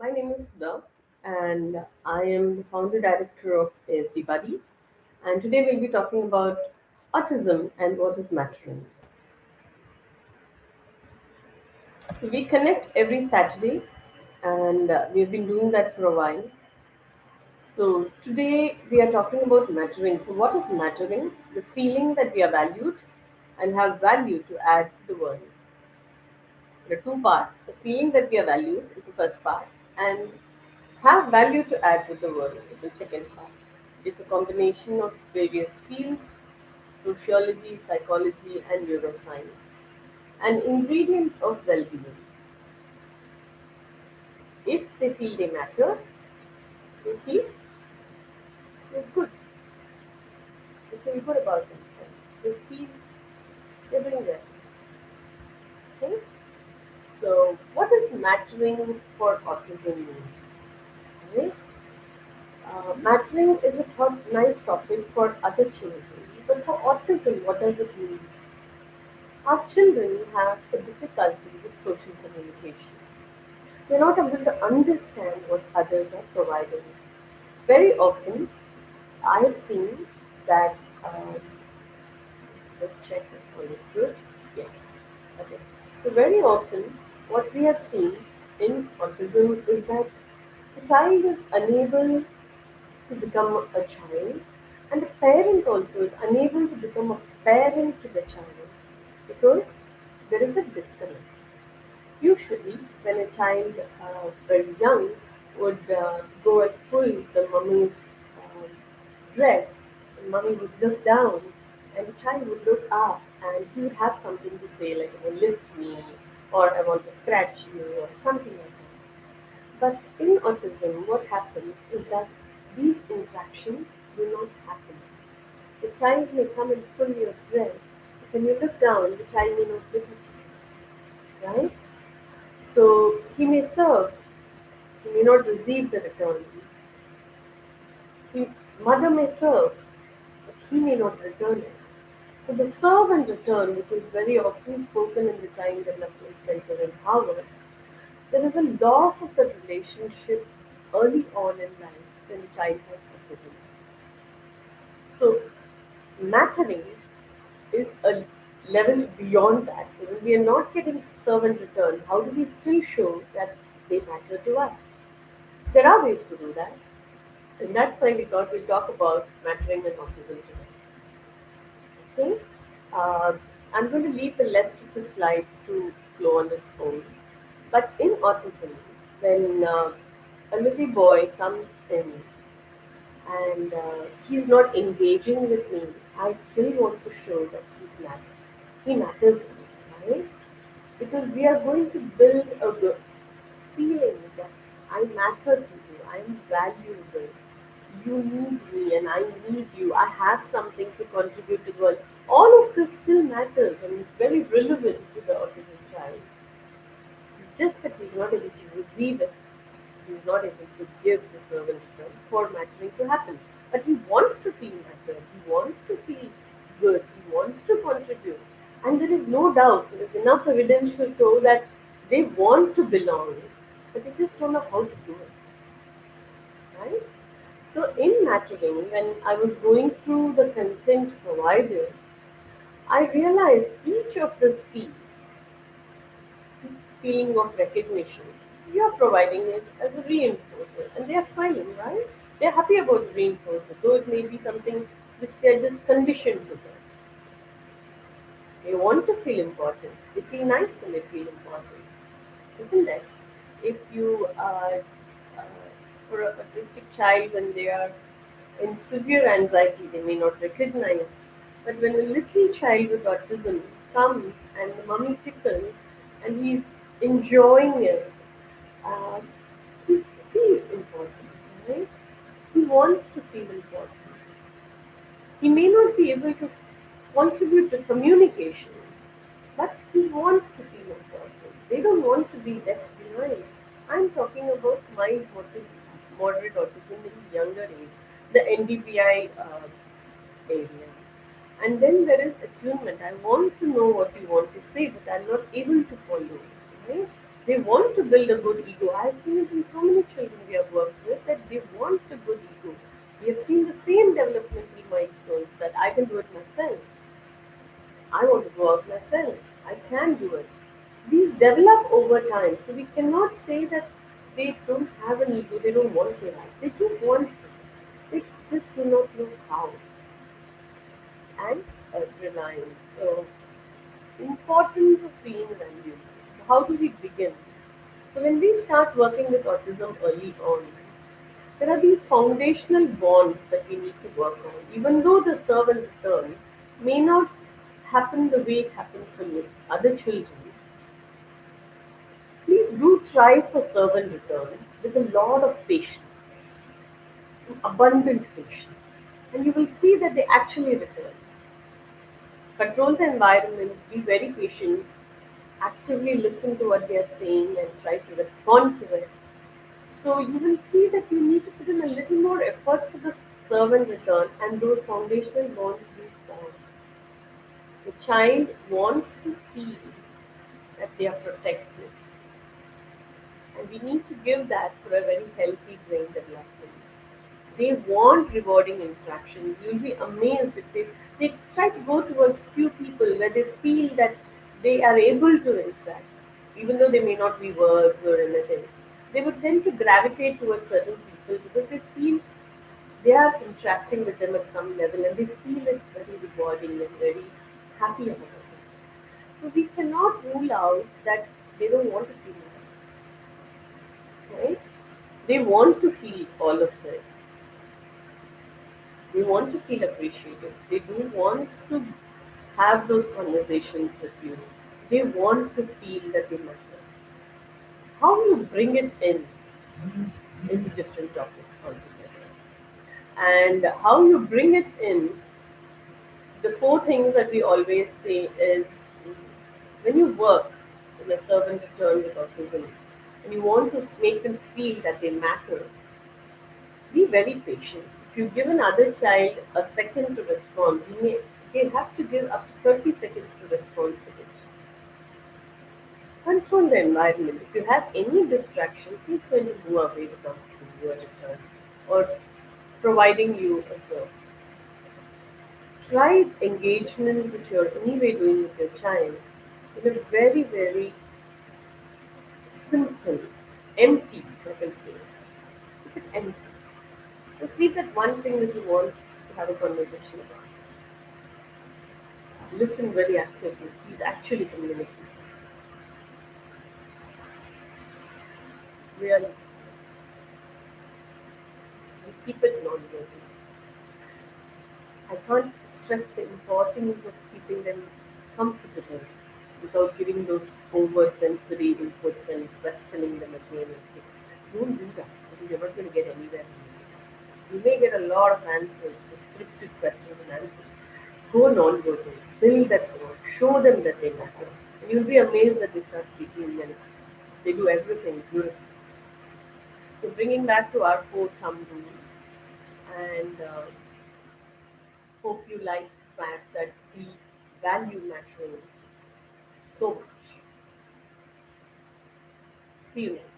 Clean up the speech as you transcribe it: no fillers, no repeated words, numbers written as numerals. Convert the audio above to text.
My name is Sudha, and I am the founder director of ASDBUDDY. And today we'll be talking about autism and what is mattering. So we connect every Saturday, and we've been doing that for a while. So today we are talking about mattering. So what is mattering? The feeling that we are valued and have value to add to the world. There are two parts. The feeling that we are valued is the first part, and have value to add to the world is the second part. It's a combination of various fields: sociology, psychology, and neuroscience. An ingredient of well being. If they feel they matter, they feel they're good. They feel good about themselves. They feel they're doing well. Okay? So, what does mattering for autism mean? Right? Mattering is a nice topic for other children, but for autism, what does it mean? Our children have a difficulty with social communication. They're not able to understand what others are providing. Very often, I have seen that. Let's check if all is good. Yeah. Okay. So very often, what we have seen in autism is that the child is unable to become a child, and the parent also is unable to become a parent to the child because there is a disconnect. Usually, when a child very young would go and pull the mummy's um, dress, the mummy would look down and the child would look up and he would have something to say like, "Oh, lift me," or "I want to scratch you," or something like that. But in autism, what happens is that these interactions do not happen. The child may come and pull your dress. When you look down, the child may not look at you, right? So he may serve, he may not receive the return. He, mother may serve, but he may not return it. So the serve and return, which is very often spoken in the Child Development Center in Harvard, there is a loss of the relationship early on in life when the child has autism. So mattering is a level beyond that. So when we are not getting serve and return, how do we still show that they matter to us? There are ways to do that, and that's why we thought we'd talk about mattering and autism today. Okay? Uh, I'm going to leave the rest of the slides to flow on its own. But in autism, when a little boy comes in and he's not engaging with me, I still want to show that he matters to me, right? Because we are going to build a feeling that I matter to you, I'm valuable, you need me, and I need you, I have something to contribute to the world. All of this still matters and is very relevant to the autism child. It's just that he's not able to receive it. He's not able to give the servant returns for mattering to happen. But he wants to feel mattered. He wants to feel good. He wants to contribute. And there is no doubt, there is enough evidence to show that they want to belong, but they just don't know how to do it. Right? So in mattering, when I was going through the content provided, I realized each of this piece feeling of recognition, you're providing it as a reinforcer. And they're smiling, right? They're happy about the reinforcer, though it may be something which they're just conditioned to get. They want to feel important. They feel nice when they feel important, isn't it? If you are, uh, for an autistic child, when they are in severe anxiety, they may not recognize. But when a little child with autism comes and the mummy tickles and he's enjoying it, uh, he feels important, right? He wants to feel important. He may not be able to contribute to communication, but he wants to feel important. They don't want to be left behind. I'm talking about mild moderate autism in younger age, the NDPI area. And then there is attunement. I want to know what you want to say, but I'm not able to follow. Right? They want to build a good ego. I've seen it in so many children we have worked with that they want a good ego. We have seen the same developmental milestones that I can do it myself. I want to go out myself. I can do it. These develop over time, so we cannot say that they don't have an ego, they don't want to have. They do want to. They just do not know how. And reliance. Importance of feeling valued. How do we begin? So when we start working with autism early on, there are these foundational bonds that we need to work on. Even though the serve and return may not happen the way it happens for other children, please do try for serve and return with a lot of patience, abundant patience, and you will see that they actually return. Control the environment, be very patient, actively listen to what they are saying and try to respond to it. So you will see that you need to put in a little more effort for the serve and return, and those foundational bonds do form. The child wants to feel that they are protected, and we need to give that for a very healthy brain development. They want rewarding interactions. You'll be amazed if they try to go towards few people where they feel that they are able to interact, even though they may not be words or anything. They would tend to gravitate towards certain people because they feel they are interacting with them at some level and they feel it very rewarding and very happy about it. So we cannot rule out that they don't want to feel that, right? They want to feel all of it. They want to feel appreciated. They do want to have those conversations with you. They want to feel that they matter. How you bring it in is a different topic altogether. And how you bring it in, the four things that we always say is when you work in a servant return with autism and you want to make them feel that they matter, be very patient. If you give another child a second to respond, they have to give up to 30 seconds to respond to this. Control the environment. If you have any distraction, he's going to move away without giving you a return or providing you a serve. Try engagements which you're anyway doing with your child in a very, very simple, empty, I can say. Keep it empty. Just leave that one thing that you want to have a conversation about. Listen very actively. He's actually communicating. Really, and keep it non-verbal. I can't stress the importance of keeping them comfortable without giving those over sensory inputs and questioning them again and again. Don't do that because you're not going to get anywhere. You may get a lot of answers to scripted questions and answers. Go non-verbal, build that word, show them that they matter. And you'll be amazed that they start speaking and they do everything beautifully. So bringing back to our four thumb rules, and hope you like the fact that we value mattering so much. See you next.